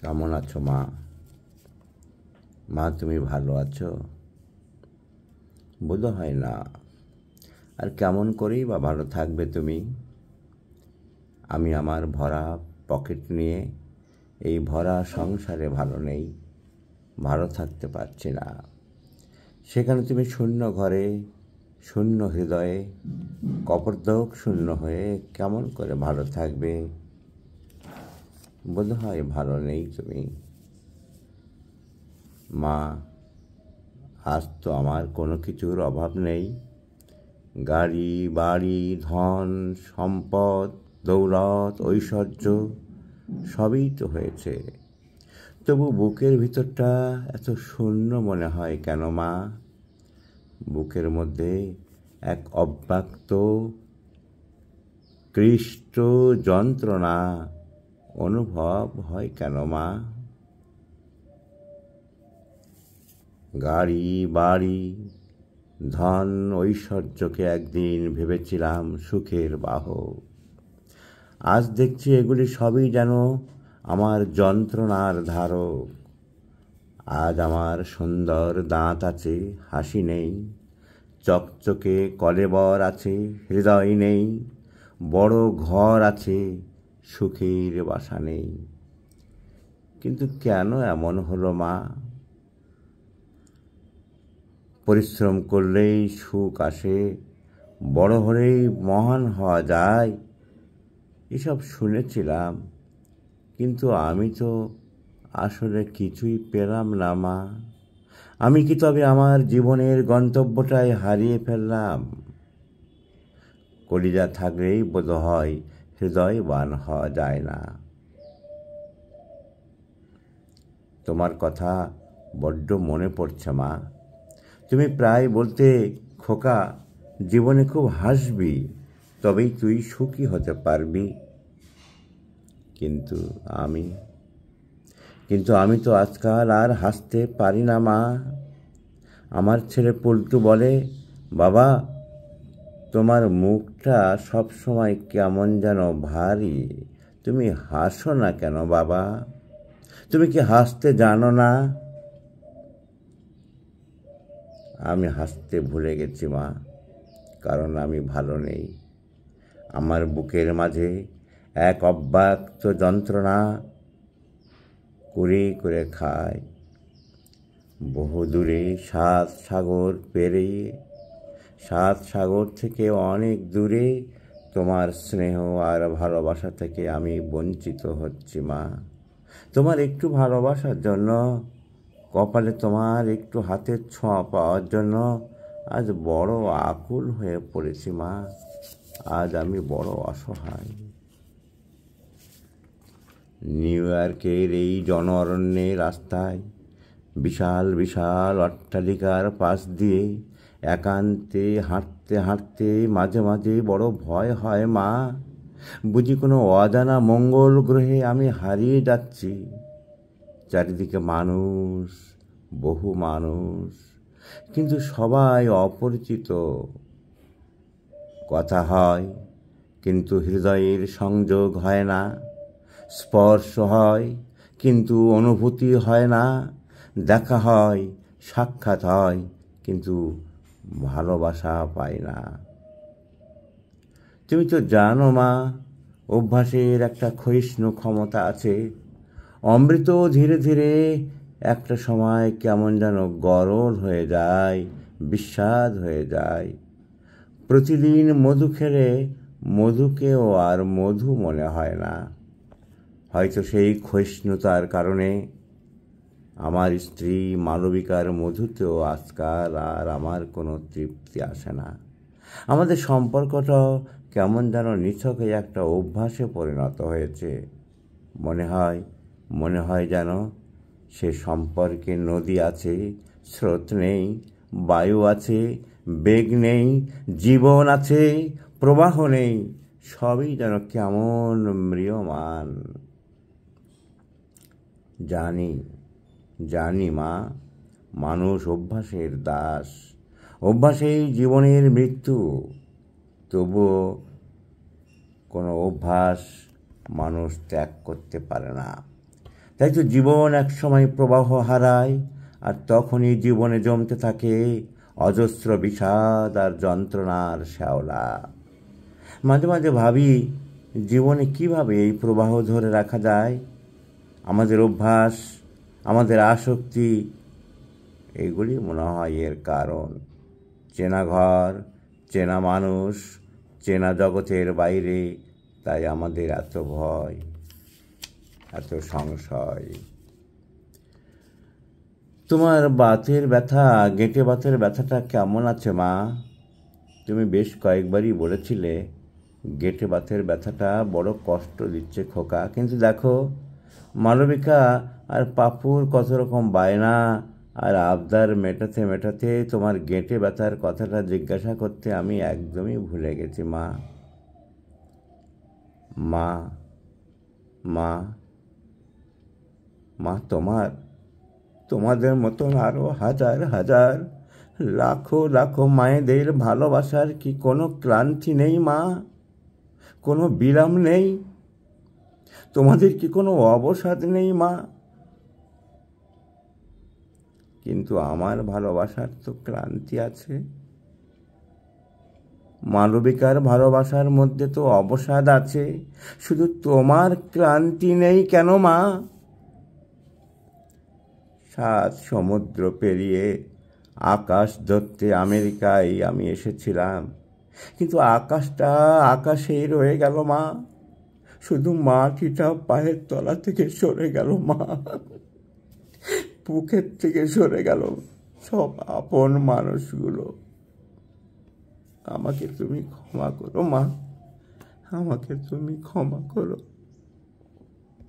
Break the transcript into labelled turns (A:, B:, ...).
A: কেমন আছো মা? মা, তুমি ভালো আছো? বোধ হয় না। আর কেমন করেই বা ভালো থাকবে তুমি? আমি আমার ভরা পকেট নিয়ে এই ভরা সংসারে ভালো নেই, ভালো থাকতে পারছি না। সেখানে তুমি শূন্য ঘরে, শূন্য হৃদয়ে, কপর্দক শূন্য হয়ে কেমন করে ভালো থাকবে? বোধ হয় ভালো নেই তুমি। মা, আজ তো আমার কোনো কিছুর অভাব নেই। গাড়ি, বাড়ি, ধন, সম্পদ, দৌলত, ঐশ্বর্য সবই তো হয়েছে। তবু বুকের ভিতরটা এত শূন্য মনে হয় কেন মা? বুকের মধ্যে এক অব্যক্ত ক্লিষ্ট যন্ত্রণা অনুভব হয় কেন মা? গাড়ি, বাড়ি, ধন, ঐশ্বর্যকে একদিন ভেবেছিলাম সুখের বাহক। আজ দেখছি এগুলি সবই যেন আমার যন্ত্রণার ধারক। আজ আমার সুন্দর দাঁত আছে, হাসি নেই, চকচকে কলেবর আছে, হৃদয় নেই, বড় ঘর আছে, সুখের বাসা নেই। কিন্তু কেন এমন হলো মা? পরিশ্রম করলেই সুখ আসে, বড় হলেই মহান হওয়া যায়, এসব শুনেছিলাম। কিন্তু আমি তো আসলে কিছুই পেলাম না মা। আমি কি তবে আমার জীবনের গন্তব্যটাই হারিয়ে ফেললাম? কলিজা থাকলেই বোধ হয় হৃদয়বান হওয়া যায় না। তোমার কথা বড্ড মনে পড়ছে মা। তুমি প্রায় বলতে, খোকা, জীবনে খুব হাসবি, তবেই তুই সুখী হতে পারবি। কিন্তু আমি তো আজকাল আর হাসতে পারি না মা। আমার ছেলে পল্টু বলে, বাবা, তোমার মুখটা সব সময় কেমন যেন ভারী, তুমি হাসো না কেন বাবা? তুমি কি হাসতে জানো না? আমি হাসতে ভুলে গেছি মা, কারণ আমি ভালো নেই। আমার বুকের মাঝে এক অব্যক্ত যন্ত্রণা কুড়ি করে খায়। বহু দূরে 7 সাগর পেরিয়ে, 7 সাগর থেকে অনেক দূরে তোমার স্নেহ আর ভালোবাসা থেকে আমি বঞ্চিত হচ্ছি মা। তোমার একটু ভালোবাসার জন্য, কপালে তোমার একটু হাতের ছোঁয়া পাওয়ার জন্য আজ বড় আকুল হয়ে পড়েছি মা। আজ আমি বড় অসহায়। নিউ ইয়র্কের এই জন অরণ্যের রাস্তায়, বিশাল বিশাল অট্টালিকার পাশ দিয়ে একান্তে হাঁটতে হাঁটতে মাঝে মাঝে বড় ভয় হয় মা। বুঝি কোনো অজানা মঙ্গল গ্রহে আমি হারিয়ে যাচ্ছি। চারিদিকে মানুষ, বহু মানুষ, কিন্তু সবাই অপরিচিত। কথা হয়, কিন্তু হৃদয়ের সংযোগ হয় না। স্পর্শ হয়, কিন্তু অনুভূতি হয় না। দেখা হয়, সাক্ষাৎ হয়, কিন্তু ভালোবাসা পাই না। তুমি তো জানো মা, অভ্যাসের একটা ক্ষয়িষ্ণু ক্ষমতা আছে। অমৃত ধীরে ধীরে একটা সময় কেমন যেন গরল হয়ে যায়, বিস্বাদ হয়ে যায়। প্রতিদিন মধু খেলে মধুকেও আর মধু মনে হয় না। হয়তো সেই ক্ষয়িষ্ণুতার কারণে আমার স্ত্রী মালবিকার মধুতেও আজকাল আর আমার কোনো তৃপ্তি আসে না। আমাদের সম্পর্কটা কেমন যেন নিছকই একটা অভ্যাসে পরিণত হয়েছে। মনে হয় যেন সে সম্পর্কে নদী আছে, স্রোত নেই, বায়ু আছে, বেগ নেই, জীবন আছে, প্রবাহ নেই, সবই যেন কেমন ম্রিয়মান। জানি মা, মানুষ অভ্যাসের দাস, অভ্যাসেই জীবনের মৃত্যু। তবুও কোনো অভ্যাস মানুষ ত্যাগ করতে পারে না। তাই তো জীবন এক সময় প্রবাহ হারায়, আর তখনই জীবনে জমতে থাকে অজস্র বিষাদ আর যন্ত্রণার শ্যাওলা। মাঝে মাঝে ভাবি, জীবনে কিভাবে এই প্রবাহ ধরে রাখা যায়। আমাদের অভ্যাস, আমাদের আসক্তি, এগুলি মনে হয় এর কারণ। চেনা ঘর, চেনা মানুষ, চেনা জগতের বাইরে, তাই আমাদের এত ভয়, এত সংশয়। তোমার বাতের ব্যথা, গেঁটে বাতের ব্যথাটা কেমন আছে মা? তুমি বেশ কয়েকবারই বলেছিলে গেঁটে বাতের ব্যথাটা বড় কষ্ট দিচ্ছে খোকা, কিন্তু দেখো মালবিকা আর পাপুর কত রকম বায়না আর আবদার মেটাতে মেটাতে তোমার গেঁটে ব্যথার কথাটা জিজ্ঞাসা করতে আমি একদমই ভুলে গেছি মা। মা মা মা তোমাদের মতন আরও হাজার হাজার লাখো লাখো মায়েদের ভালোবাসার কি কোনো ক্লান্তি নেই মা? কোনো বিরাম নেই? তোমাদের কি কোনো অবসাদ নেই মা? কিন্তু আমার ভালোবাসার তো ক্লান্তি আছে। মালবিকার ভালোবাসার মধ্যে তো অবসাদ আছে, শুধু তোমার ক্লান্তি নেই কেন মা? 7 সমুদ্র পেরিয়ে আকাশ ধরতে আমেরিকায় আমি এসেছিলাম, কিন্তু আকাশটা আকাশেই রয়ে গেল মা। শুধু মাটিটা পায়ের তলা থেকে সরে গেল মা, বুকের থেকে সরে গেল সব আপন মানুষগুলো। আমাকে তুমি ক্ষমা করো মা, আমাকে তুমি ক্ষমা করো।